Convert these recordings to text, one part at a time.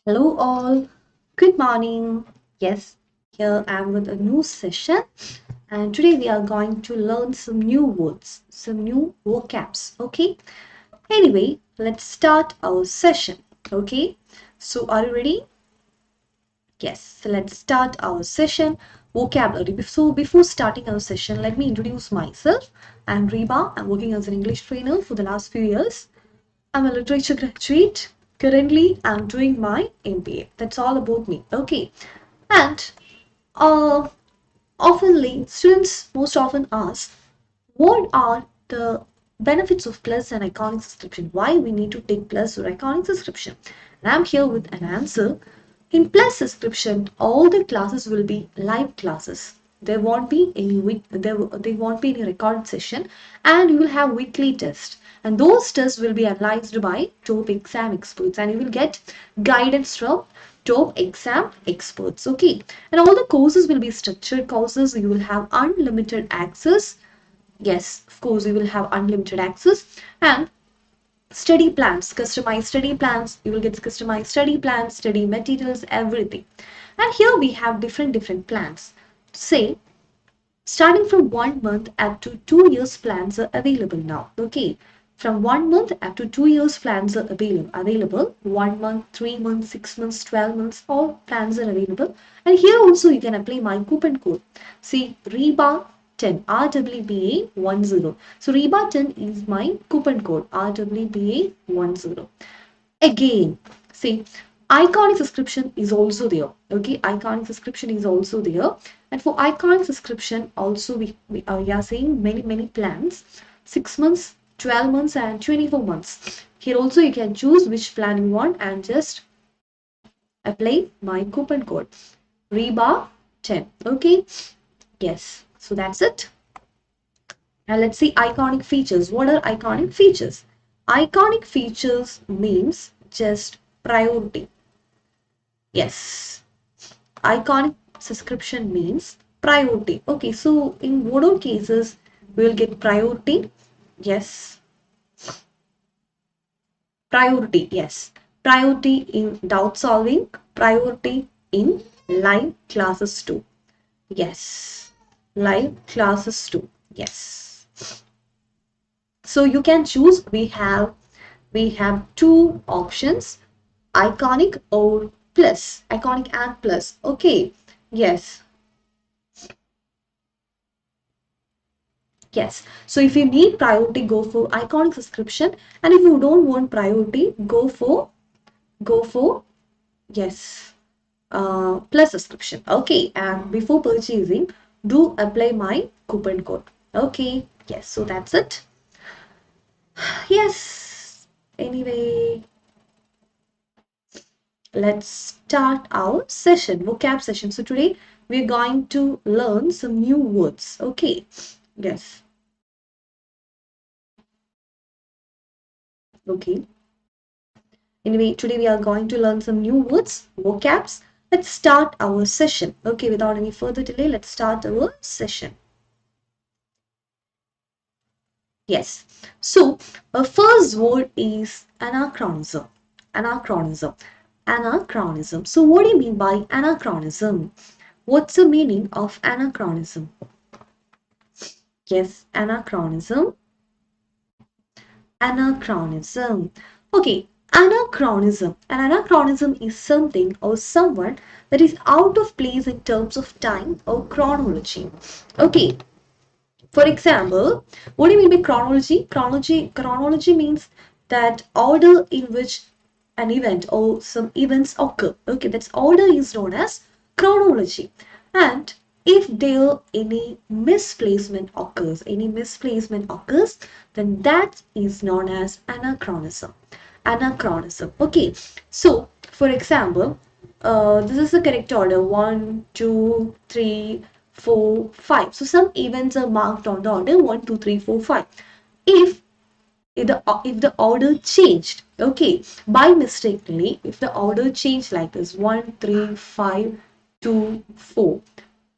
Hello all, good morning. Yes, here I am with a new session, and today we are going to learn some new words, some new vocabs. Okay, anyway, let's start our session. Okay, so are you ready? Yes, so let's start our session. Vocabulary. So before starting our session, let me introduce myself. I'm Reeba. I'm working as an English trainer for the last few years. I'm a literature graduate. Currently, I'm doing my MBA. That's all about me. Okay. And uh, oftenly, students most often ask, what are the benefits of Plus and Iconic subscription? Why we need to take Plus or Iconic subscription? And I'm here with an answer. In Plus subscription, all the classes will be live classes. There won't be any there won't be any recorded session, and you will have weekly tests. And those tests will be analyzed by top exam experts, and you will get guidance from top exam experts. Okay, and all the courses will be structured courses. You will have unlimited access. Yes, of course, you will have unlimited access. And study plans, customized study plans, you will get customized study plans, study materials, everything. And here we have different plans. Say starting from 1 month up to 2 years plans are available now. Okay, from 1 month up to 2 years plans are available. 1 month, 3 months, 6 months, 12 months, all plans are available. And here also you can apply my coupon code. See, Reeba 10 RWBA10. So Reeba 10 is my coupon code RWBA10. Again, see, iconic subscription is also there. Okay, iconic subscription is also there. And for iconic subscription also we are seeing many plans, 6 months, 12 months and 24 months. Here also you can choose which plan you want and just apply my coupon code Reeba 10. Okay, yes, so that's it. Now let's see iconic features. What are iconic features? Iconic features means just priority. Yes, iconic subscription means priority. Okay, so in what all cases we will get priority? Yes, priority. Yes, priority in doubt solving, priority in live classes too. Yes, live classes too. Yes. So you can choose. We have two options, iconic or plus, iconic and plus. Okay, yes, yes. So if you need priority, go for iconic subscription, and if you don't want priority, go for yes, plus subscription. Okay, and before purchasing, do apply my coupon code. Okay, yes. So that's it. Yes. Anyway, let's start our session, vocab session. So today we're going to learn some new words. Okay, yes, okay. Anyway, today we are going to learn some new words, vocabs. Let's start our session. Okay, without any further delay, let's start our session. Yes, so our first word is anachronism. Anachronism. Anachronism. So what do you mean by anachronism? What's the meaning of anachronism? Yes, anachronism. Anachronism. Okay, anachronism. An anachronism is something or someone that is out of place in terms of time or chronology. Okay, for example, what do you mean by chronology? Chronology means that order in which an event or some events occur. Okay, that's order is known as chronology. And if there any misplacement occurs, then that is known as anachronism. Anachronism. Okay, so for example, this is the correct order 1, 2, 3, 4, 5. So some events are marked on the order 1, 2, 3, 4, 5. If if the order changed, okay, by mistakenly, if the order changed like this 1, 3, 5, 2, 4,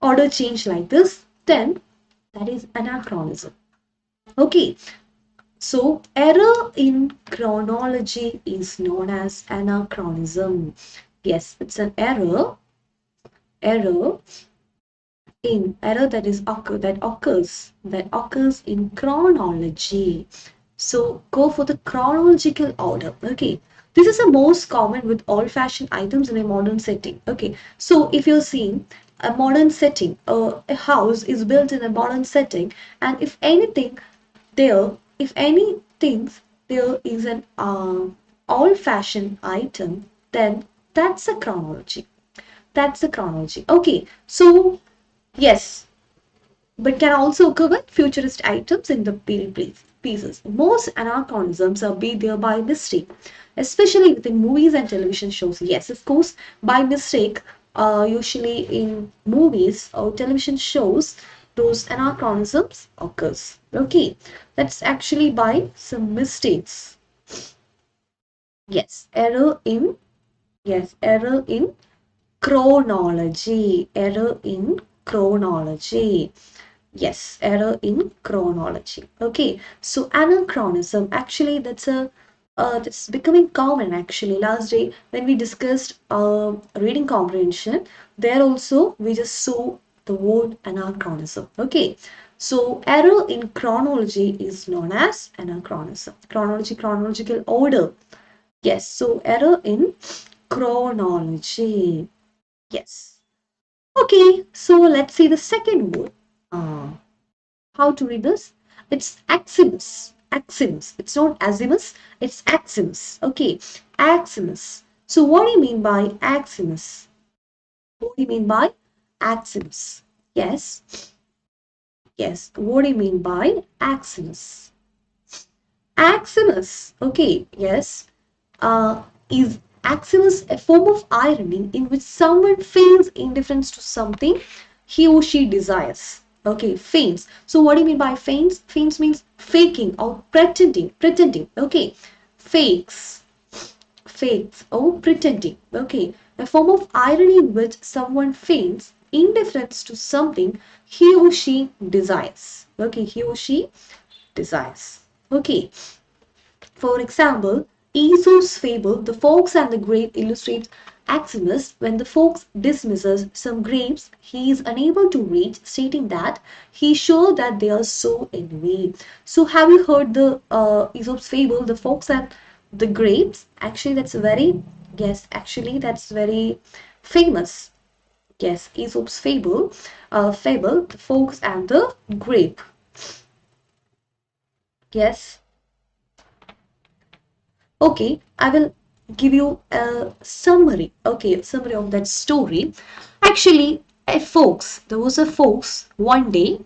order changed like this, then that is anachronism. Okay, so error in chronology is known as anachronism. Yes, it's an error that occurs in chronology. So go for the chronological order. Okay, this is the most common with old-fashioned items in a modern setting. Okay, so if you're seeing a modern setting, a house is built in a modern setting, and if anything there is an old-fashioned item, then that's a chronology. That's the chronology. Okay, so yes, but can also occur with futurist items in the period pieces. Most anachronisms are made there by mistake, especially within movies and television shows. Yes, of course, by mistake, usually in movies or television shows, those anachronisms occurs. Okay, that's actually by some mistakes. Yes, error in chronology. Error in chronology. Yes, error in chronology. Okay, so anachronism, actually that's becoming common actually. Last day when we discussed reading comprehension, there also we just saw the word anachronism. Okay, so error in chronology is known as anachronism. Chronological order. Yes, so error in chronology. Yes. Okay, so let's see the second word. Uh, how to read this? It's Aximus. Aximus. It's not Azimus, it's Aximus. Okay, Aximus. So what do you mean by Aximus? What do you mean by Aximus? Yes, yes. What do you mean by Aximus? Aximus. Okay, yes. uh, is Aximus a form of irony in which someone feigns indifference to something he or she desires? Okay, feigns. So what do you mean by feigns? Feigns means faking or pretending. Pretending. Okay, fakes. Fakes or pretending. Okay, a form of irony in which someone feigns indifference to something he or she desires. Okay, he or she desires. Okay, for example, Aesop's fable, The Fox and the Grape, illustrates Aximus. When the fox dismisses some grapes he is unable to reach, stating that he is sure that they are so anyway. So, have you heard the Aesop's fable, The Fox and the Grapes? Actually, that's very famous. Yes, Aesop's fable, The Fox and the Grape. Yes. Okay, I will give you a summary. Okay, summary of that story. Actually, there was a fox one day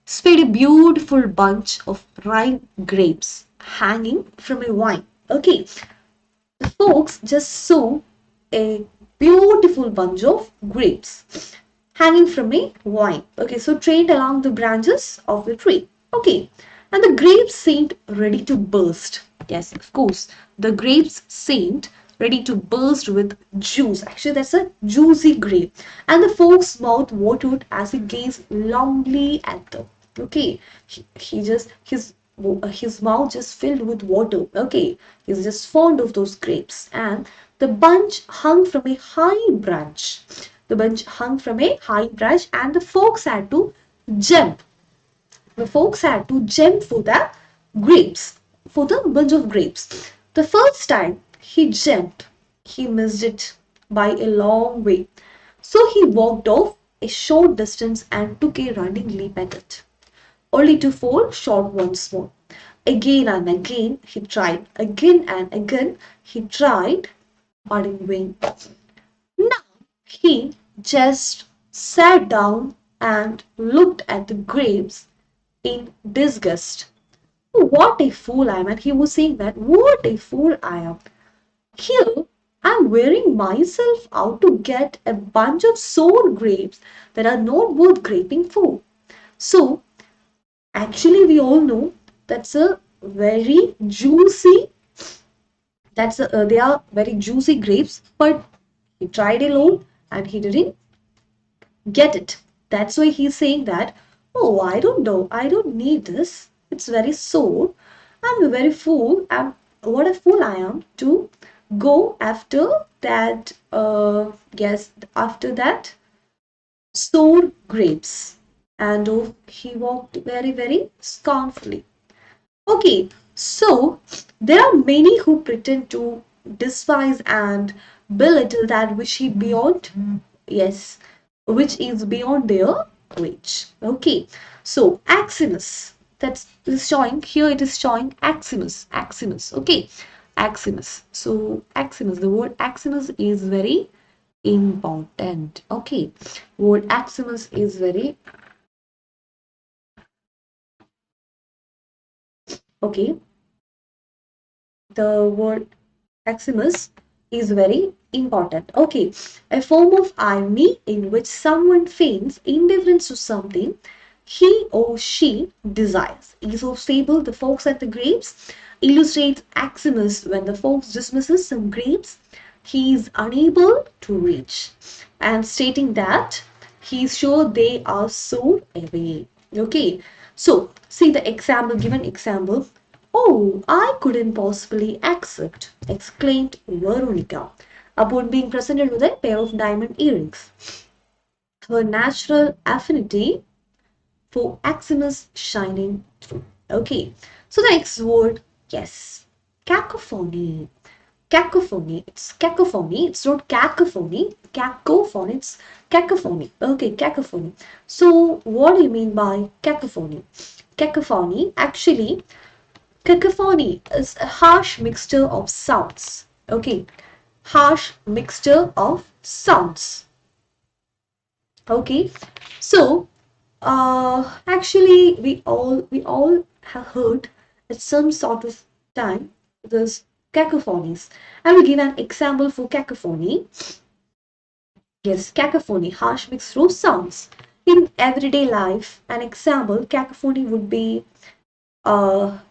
spied a beautiful bunch of ripe grapes hanging from a vine. Okay, the fox just saw a beautiful bunch of grapes hanging from a vine. Okay, so trained along the branches of the tree. Okay, and the grapes seemed ready to burst. Yes, of course, the grapes seemed ready to burst with juice. Actually, that's a juicy grape. And the fox's mouth watered as he gazed longingly at them. Okay, he just his mouth just filled with water. Okay, he's just fond of those grapes. And the bunch hung from a high branch. The bunch hung from a high branch, and the fox had to jump. The fox had to jump for the grapes, for the bunch of grapes. The first time he jumped, he missed it by a long way. So he walked off a short distance and took a running leap at it, only to fall short once more. Again and again he tried. Again and again he tried, but in vain. Now he just sat down and looked at the grapes in disgust. What a fool I am. And he was saying that, what a fool I am. Here I'm wearing myself out to get a bunch of sour grapes that are not worth graping for. So actually we all know that's a very juicy, they are very juicy grapes, but he tried alone and he didn't get it. That's why he's saying that, oh, I don't know, I don't need this. It's very sour. I'm a very fool. What a fool I am to go after that, yes, after that, sour grapes. And oh, he walked very, very scornfully. Okay, so there are many who pretend to despise and belittle that which is beyond, yes, which is beyond their reach. Okay, so Aximus, that's is showing here. It is showing Aximus, Aximus. Okay, Aximus. So Aximus, the word Aximus is very important. Okay, word Aximus is very okay. The word Aximus is very important. Okay, a form of irony in which someone feigns indifference to something he or she desires. Aesop's fable, The Fox and the Grapes, illustrates Aximus when the fox dismisses some grapes he is unable to reach, and stating that he is sure they are sown away. Okay, so see the example, given example. Oh, I couldn't possibly accept, exclaimed Veronica upon being presented with a pair of diamond earrings. Her natural affinity for Aximus shining through. Okay, so the next word, yes, cacophony. Cacophony, it's cacophony, it's not cacophony, cacophony, it's cacophony. Okay, cacophony. So, what do you mean by cacophony? Cacophony, actually, cacophony is a harsh mixture of sounds. Okay, harsh mixture of sounds. Okay, so actually we all have heard at some sort of time this cacophonies. I will give an example for cacophony. Yes, cacophony, harsh mixture of sounds. In everyday life, an example cacophony would be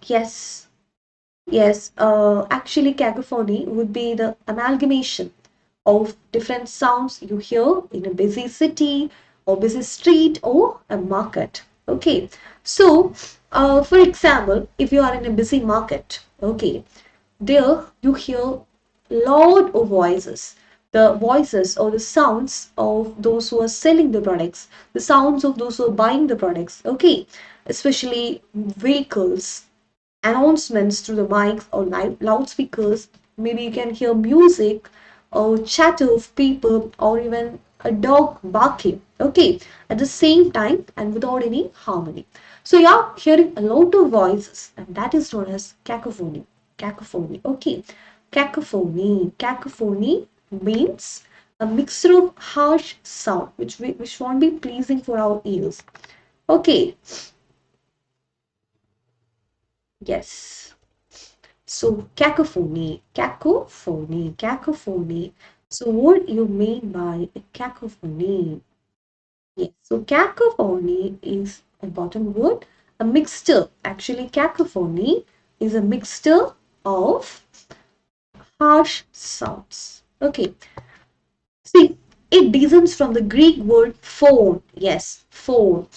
yes. Yes, actually, cacophony would be the amalgamation of different sounds you hear in a busy city or busy street or a market. Okay, so for example, if you are in a busy market, okay, there you hear lot of voices. The voices or the sounds of those who are selling the products, the sounds of those who are buying the products, okay, especially vehicles, announcements through the mics or loudspeakers. Maybe you can hear music or chatter of people or even a dog barking. Okay, at the same time and without any harmony. So you're hearing a lot of voices, and that is known as cacophony. Cacophony. Okay, cacophony. Cacophony means a mixture of harsh sound which won't be pleasing for our ears. Okay, yes. So cacophony, cacophony, cacophony. So what you mean by a cacophony? Yes, so cacophony is a bottom word, a mixture. Actually, cacophony is a mixture of harsh sounds. Okay, see, it descends from the Greek word phone. Yes, phone.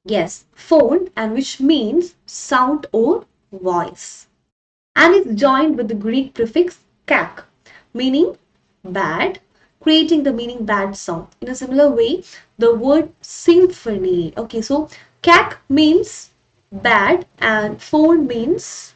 Yes, phone, and which means sound or voice, and is joined with the Greek prefix kak, meaning bad, creating the meaning bad sound. In a similar way, the word symphony. Okay, so kak means bad and phone means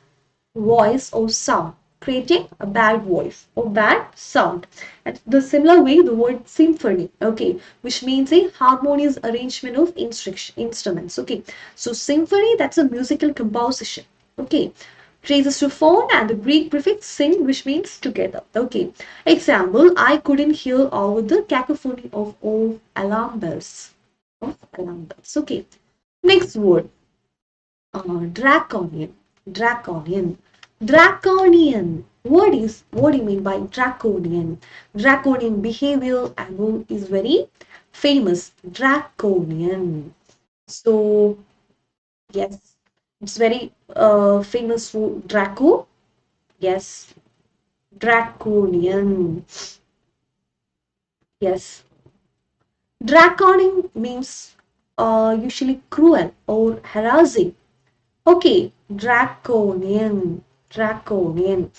voice or sound, creating a bad voice or bad sound. And the similar way, the word symphony, okay, which means a harmonious arrangement of instruments. Okay, so symphony, that's a musical composition. Okay, traces to phone and the Greek prefix syn, which means together. Okay, example, I couldn't hear over the cacophony of all alarm bells. Of alarm bells. Okay, next word, draconian. Draconian. Draconian. What do you mean by draconian? Draconian behavior and is very famous. Draconian. So yes, it's very famous for Draco. Yes, Draconian. Yes, Draconian means usually cruel or harassing. Okay, draconian, draconian.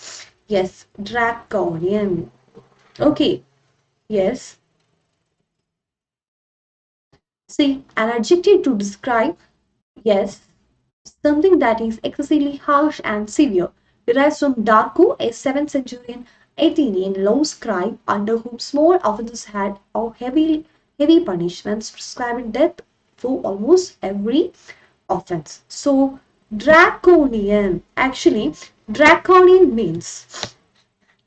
Yes, draconian. Okay, yes. See, an adjective to describe, yes, something that is excessively harsh and severe, derives from Darko, a 7th century Athenian law scribe under whom small offences had or heavy punishments, prescribing death for almost every offense. So, draconian, actually, draconian means,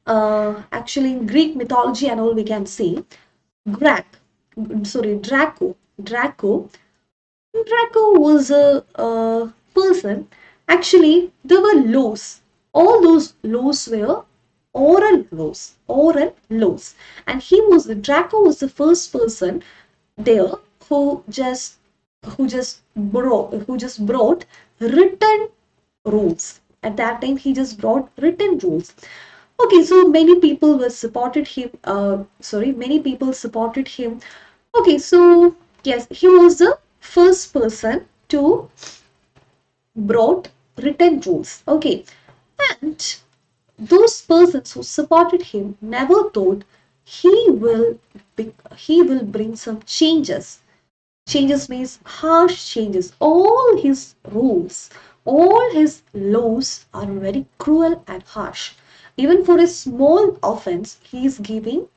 actually in Greek mythology and all we can say, Grac, sorry, Draco was a person. Actually, there were laws. All those laws were oral laws, and Draco was the first person there who just who just brought written rules. At that time, he just brought written rules. Okay, so many people were supported him. Many people supported him. Okay, so yes, he was the first person to brought written rules. Okay, and those persons who supported him never thought he will he will bring some changes. Changes means harsh changes. All his rules, all his laws are very cruel and harsh. Even for a small offense, he is giving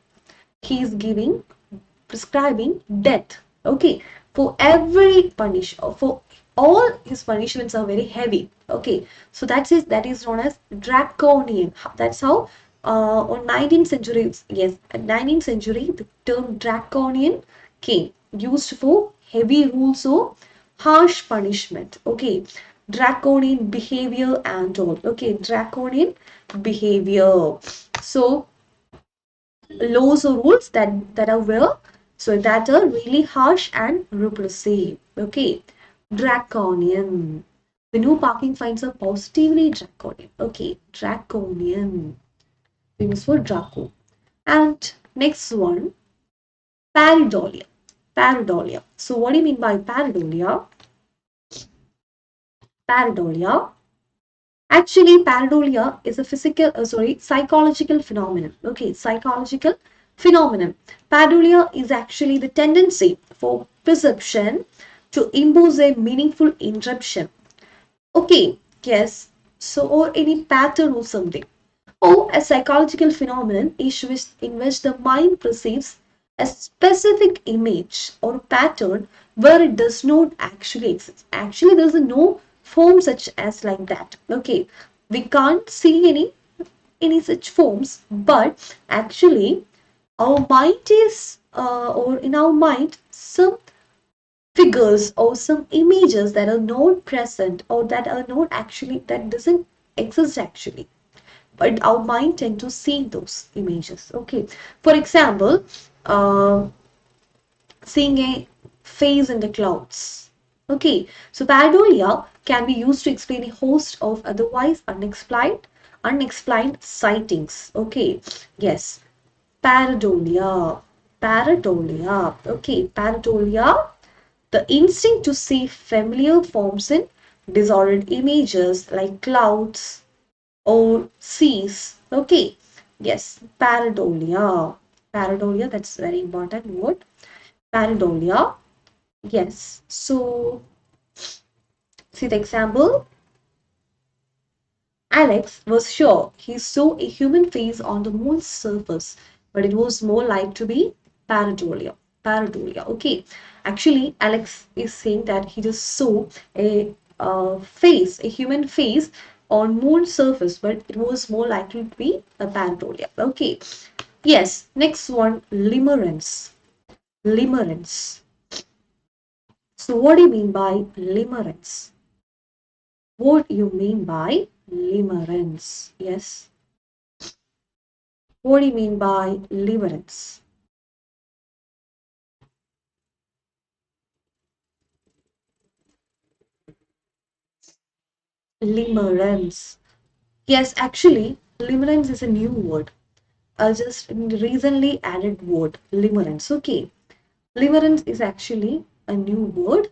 prescribing death. Okay, for every punish, for all his punishments are very heavy. Okay, so that is known as draconian. That's how on 19th century, yes, at 19th century, the term draconian came, used for heavy rules or harsh punishment. Okay, draconian behavior and all. Okay, draconian behavior. So laws or rules that are that are really harsh and repressive. Okay, draconian. The new parking fines are positively draconian. Okay, draconian. Famous for Draco. And next one, pareidolia. Pareidolia. So what do you mean by pareidolia? Pareidolia. Actually, pareidolia is a psychological phenomenon. Okay, psychological phenomenon. Pareidolia is actually the tendency for perception to impose a meaningful interruption. Okay, yes. So, or any pattern or something. Or a psychological phenomenon in which the mind perceives a specific image or pattern where it does not actually exist. Actually, there's no form such as like that. Okay, we can't see any such forms, but actually, our mind is or in our mind some figures or some images that are not present or that are not actually that doesn't exist actually, but our mind tend to see those images. Okay, for example, uh, seeing a face in the clouds. Okay, so pareidolia can be used to explain a host of otherwise unexplained sightings. Okay, yes, pareidolia, pareidolia. Okay, pareidolia, the instinct to see familiar forms in disordered images like clouds or seas. Okay, yes, pareidolia. Pareidolia, that's very important word. Pareidolia, yes. So, see the example. Alex was sure he saw a human face on the moon's surface, but it was more like to be pareidolia. Pareidolia. Okay. Actually, Alex is saying that he just saw a face, a human face on moon's surface, but it was more likely to be a pareidolia. Okay. Yes. Next one, limerence. Limerence. So, what do you mean by limerence? What you mean by limerence? Yes. What do you mean by limerence? Limerence. Yes, actually, limerence is a new word. Just recently added word, limerence. Okay. Limerence is actually a new word.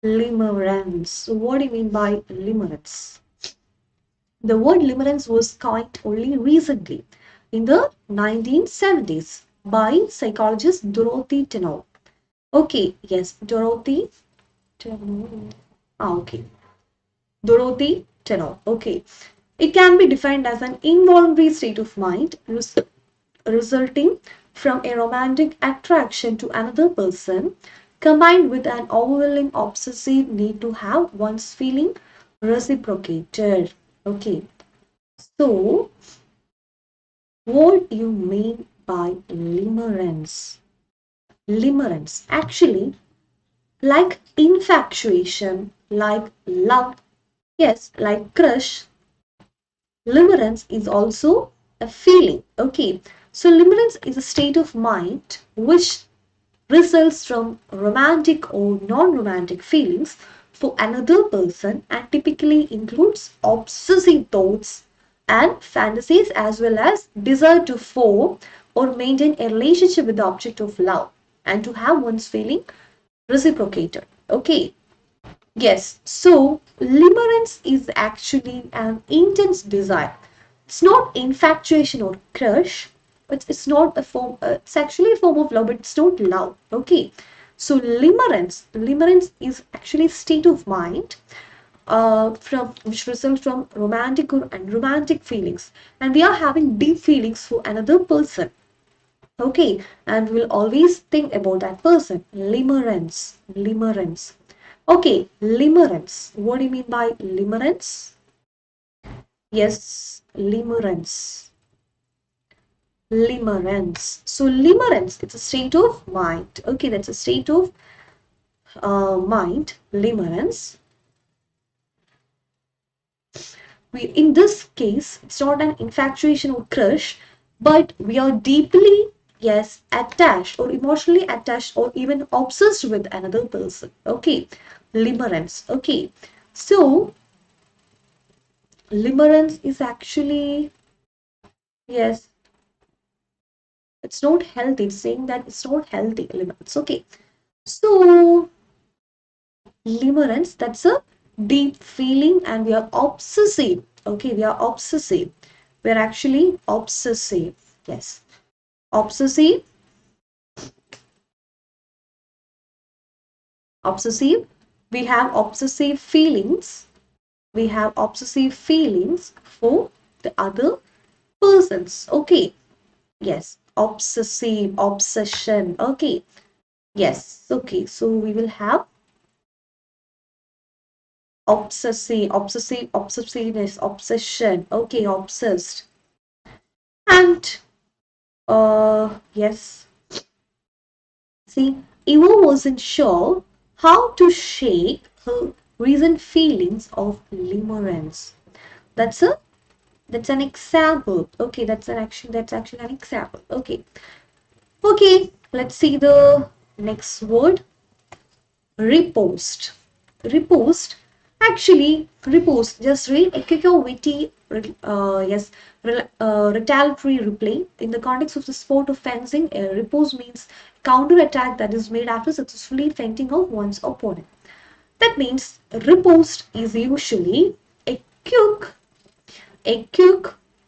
Limerence. So what do you mean by limerence? The word limerence was coined only recently, in the 1970s, by psychologist Dorothy Tenor. Okay, yes, Dorothy Tenor. Okay. Dorothy Tenor. Okay. It can be defined as an involuntary state of mind resulting from a romantic attraction to another person combined with an overwhelming obsessive need to have one's feeling reciprocated. Okay. So, what do you mean by limerence? Limerence. Actually, like infatuation, like love, yes, like crush, limerence is also a feeling. Okay, so limerence is a state of mind which results from romantic or non-romantic feelings for another person and typically includes obsessive thoughts and fantasies as well as desire to form or maintain a relationship with the object of love and to have one's feeling reciprocated. Okay. Yes, so limerence is actually an intense desire. It's not infatuation or crush. It's not a form. It's actually a form of love, but it's not love. Okay, so limerence is actually a state of mind, from which results from romantic or unromantic feelings, and we are having deep feelings for another person. Okay, and we'll always think about that person. Limerence. Okay, limerence. What do you mean by limerence? Yes, limerence. Limerence. So limerence, it's a state of mind. Okay, that's a state of mind. Limerence. In this case, it's not an infatuation or crush, but we are deeply, yes, attached or emotionally attached or even obsessed with another person. Okay, limerence. Okay, so limerence is actually, yes, it's not healthy. It's saying that it's not healthy. Limerence. Okay, so limerence, that's a deep feeling and we are obsessive. Okay, we are obsessive. We're actually obsessive. Yes, obsessive. Obsessive. We have obsessive feelings. We have obsessive feelings for the other persons. Okay. Yes. Obsessive. Obsession. Okay. Yes. Okay. So we will have obsessiveness, obsession. Okay. Obsessed. And yes. See, Eva wasn't sure how to shake her recent feelings of limerence. That's a That's an example. Okay, that's actually an example. Okay. Okay, let's see the next word. Repost. Repost. Actually, repost. Just read a quick or witty, yes, retaliatory replay. In the context of the sport of fencing, a repost means counter attack that is made after successfully fending off one's opponent. That means repost is usually a quick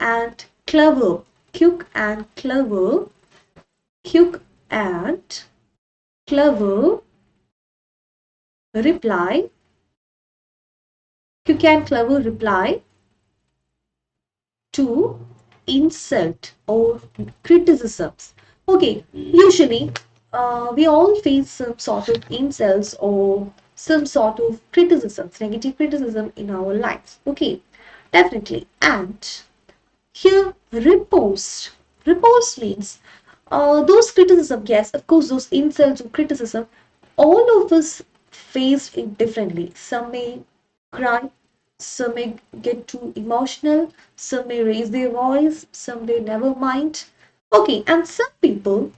and clever, quick and clever, quick and clever reply, quick and clever reply to insult or criticisms. Okay, usually we all face some sort of insults or some sort of criticisms, negative criticism in our lives. Okay, definitely. And here, repost. Repost means those criticism, yes, of course, those insults or criticism, all of us face it differently. Some may cry, some may get too emotional, some may raise their voice, some may never mind. Okay, and some people,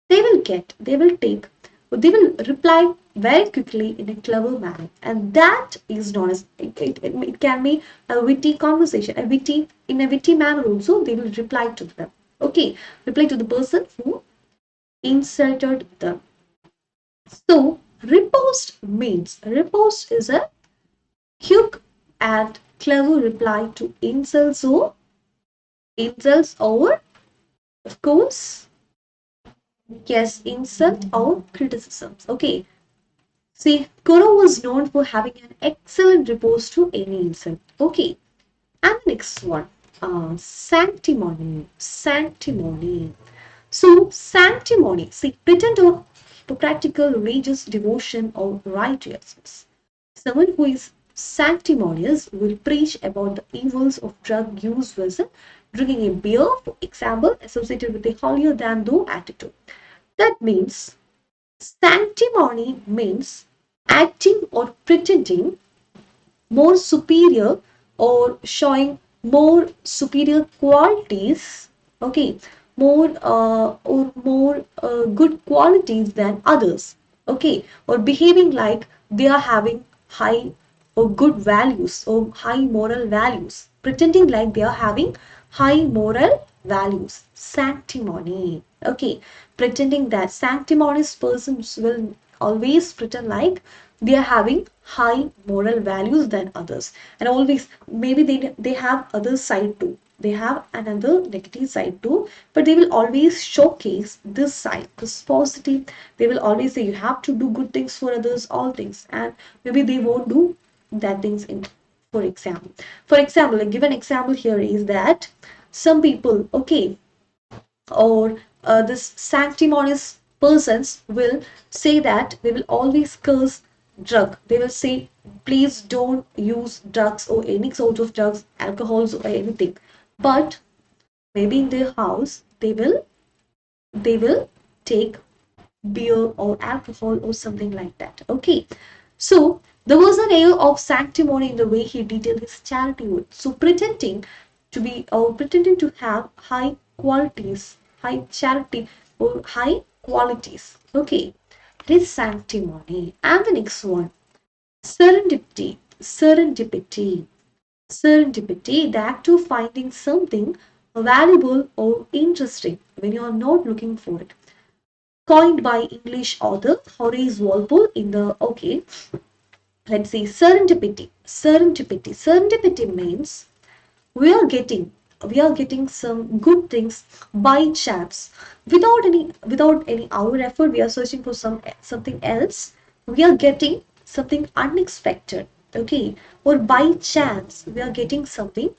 they will reply very quickly in a clever manner. And that is known as, it can be a witty conversation, in a witty manner also, they will reply to them. Okay, reply to the person who insulted them. So, riposte is a quick and clever reply to insults or of course, yes, insult or criticisms. Okay. See, Koro was known for having an excellent response to any insult. Okay. And the next one, sanctimony. Sanctimony. So, sanctimony, see, pretend of practical religious devotion or righteousness. Someone who is sanctimonious will preach about the evils of drug use versus drinking a beer, for example, associated with a holier than thou attitude. That means sanctimony means acting or pretending more superior or showing more superior qualities, okay, more good qualities than others, okay, or behaving like they are having high or good values or high moral values, pretending like they are having high moral values. Sanctimony, okay, pretending that sanctimonious persons will always pretend like they are having high moral values than others, and always maybe they have other side too, they have another negative side too, but they will always showcase this side, this positive. They will always say you have to do good things for others, all things, and maybe they won't do that things in. For example, a given example here is that some people, okay, or this sanctimonious persons will say that they will always curse drug. They will say, please don't use drugs or any sort of drugs, alcohols or anything. But maybe in their house they will take beer or alcohol or something like that. Okay. So there was an air of sanctimony in the way he detailed his charity work. So pretending to have high qualities, high charity or high qualities. Okay. It is sanctimony. And the next one, serendipity. Serendipity. Serendipity, the act of finding something valuable or interesting when you are not looking for it. Coined by English author Horace Walpole in the, okay, let's see, serendipity. Serendipity. Serendipity means we are getting we are getting some good things by chance without any our effort. We are searching for something else. We are getting something unexpected, okay, or by chance we are getting something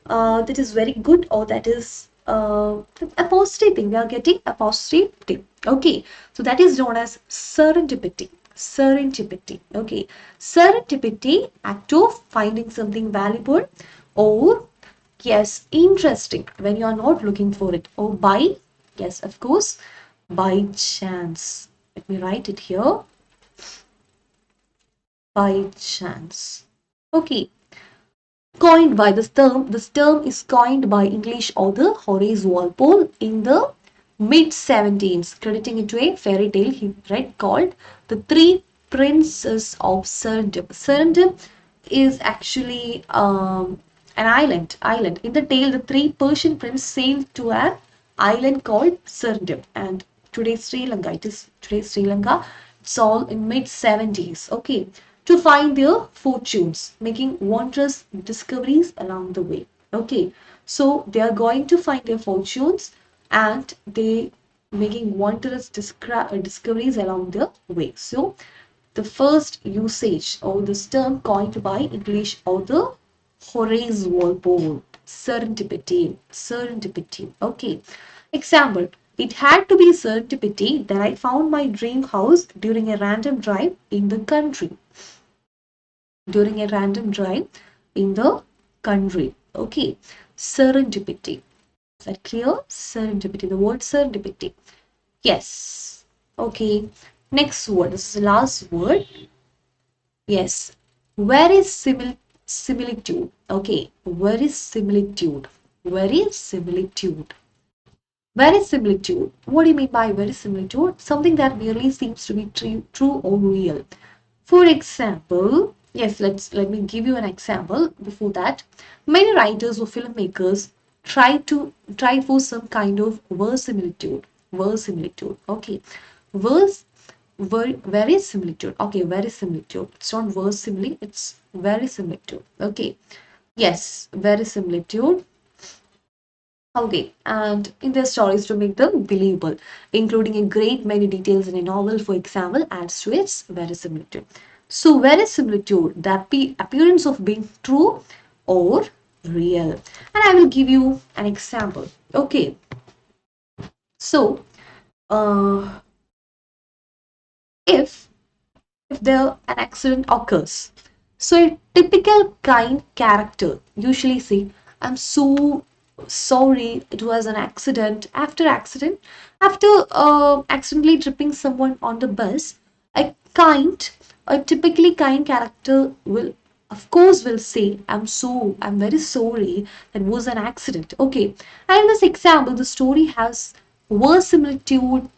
that is very good, or that is a positive thing. We are getting a positive thing. Okay, so that is known as serendipity. Serendipity. Okay, serendipity, act of finding something valuable or yes, interesting when you are not looking for it, or by, yes, of course, by chance. Let me write it here. By chance. Okay, coined by this term is coined by English author Horace Walpole in the mid 17s, crediting it to a fairy tale he read called The Three Princes of Serendip. Serendip is actually an island. In the tale, the three Persian princes sailed to an island called Serendip, and today's Sri Lanka. It is today's Sri Lanka. It's all in mid 70s. Okay, to find their fortunes, making wondrous discoveries along the way. Okay, so they are going to find their fortunes and they making wondrous discoveries along the way. So the first usage of this term coined by English author Horace Walpole. Serendipity. Serendipity. Okay. Example. It had to be serendipity that I found my dream house during a random drive in the country. During a random drive in the country. Okay. Serendipity. Is that clear? Serendipity. The word serendipity. Yes. Okay. Next word. This is the last word. Yes. Where is similitude? Okay. Where is similitude? Where is similitude? Verisimilitude. What do you mean by verisimilitude? Something that merely seems to be true or real. For example, yes, let me give you an example. Before that, many writers or filmmakers try for some kind of verisimilitude. Verisimilitude. Okay, vers verisimilitude. Okay, verisimilitude. It's not verisimile. It's verisimilitude. Okay. Yes, verisimilitude. Okay, and in their stories to make them believable, including a great many details in a novel, for example, adds to its verisimilitude. So, verisimilitude, the appearance of being true or real. And I will give you an example. Okay, so uh, if if there an accident occurs. So a typical kind character usually say, I'm so sorry, it was an accident. After accidentally tripping someone on the bus, a kind, a typically kind character will of course will say, I'm very sorry, that was an accident. Okay. And in this example, the story has verisimilitude.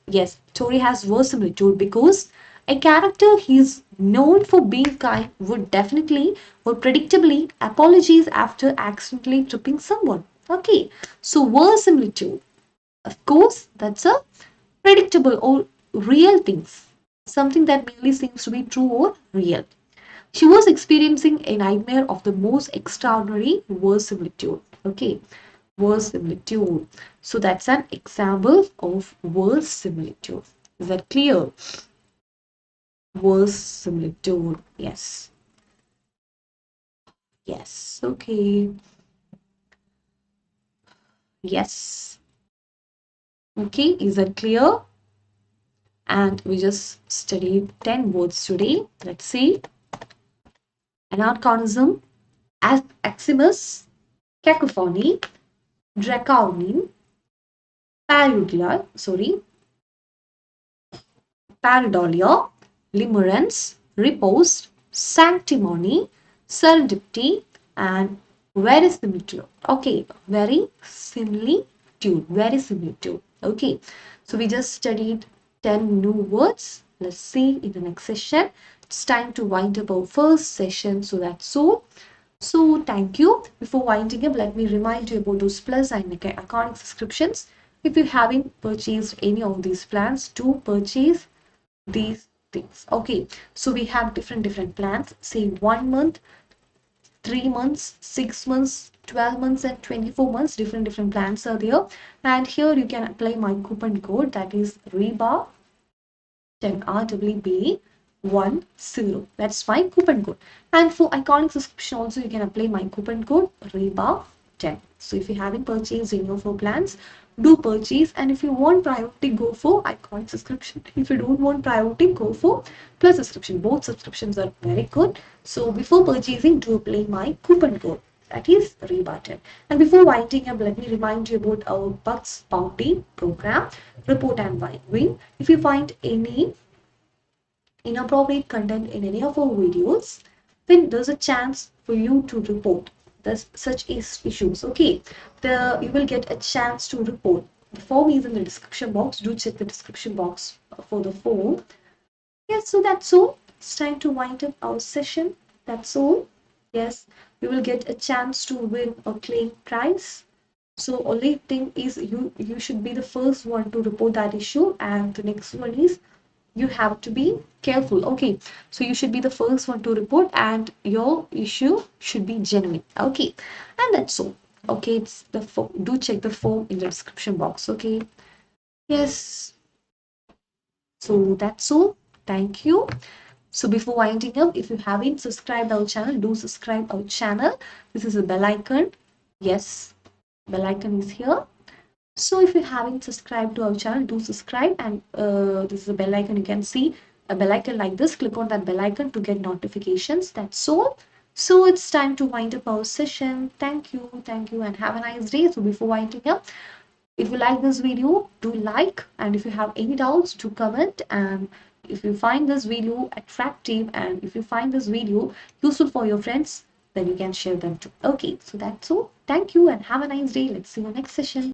Yes, story has verisimilitude because a character he's known for being kind would definitely or predictably apologize after accidentally tripping someone. Okay, so verisimilitude, of course, that's a predictable or real things, something that merely seems to be true or real. She was experiencing a nightmare of the most extraordinary verisimilitude. Okay, verisimilitude. So that's an example of verisimilitude. Is that clear? Verisimilitude. Yes. Yes. Okay. Yes. Okay. Is that clear? And we just studied 10 words today. Let's see. Anachronism, Aximus, cacophony, Draconian, pareidolia, Limerence, Repost, Sanctmony, Serendipity, and verisimilitude. Okay, verisimilitude. Okay, so we just studied 10 new words. Let's see in the next session. It's time to wind up our first session. So that's all. So thank you. Before winding up, let me remind you about those plus and accounting subscriptions. If you haven't purchased any of these plans, do purchase these things. Okay, so we have different plans, say 1 month, 3 months, 6 months, 12 months, and 24 months. Different plans are there, and here you can apply my coupon code, that is Reeba 10 RWB10. That's my coupon code. And for iconic subscription also, you can apply my coupon code Reeba10. So if you haven't purchased any of our plans, do purchase. And if you want priority, go for iconic subscription. If you don't want priority, go for plus subscription. Both subscriptions are very good. So before purchasing, do apply my coupon code. That is Reeba10. And before winding up, let me remind you about our Bucks Bounty program, Report and Win. If you find any inappropriate content in any of our videos, then there's a chance for you to report such issues. Okay, you will get a chance to report. The form is in the description box. Do check the description box for the form. Yes, so that's all. It's time to wind up our session. That's all. Yes, you will get a chance to win a claim prize. So only thing is you should be the first one to report that issue, and the next one is you have to be careful. Okay, so you should be the first one to report, and your issue should be genuine. Okay, and that's all. Okay, it's the do check the form in the description box. Okay, yes, so that's all. Thank you. So before winding up, if you haven't subscribed our channel, do subscribe our channel. This is a bell icon. Yes, bell icon is here. So if you haven't subscribed to our channel, do subscribe, and this is a bell icon. You can see a bell icon like this. Click on that bell icon to get notifications. That's all. So it's time to wind up our session. Thank you, and have a nice day. So before winding up, if you like this video, do like, and if you have any doubts, do comment. And if you find this video attractive, and if you find this video useful for your friends, then you can share them too. Okay, so that's all. Thank you, and have a nice day. Let's see you next session.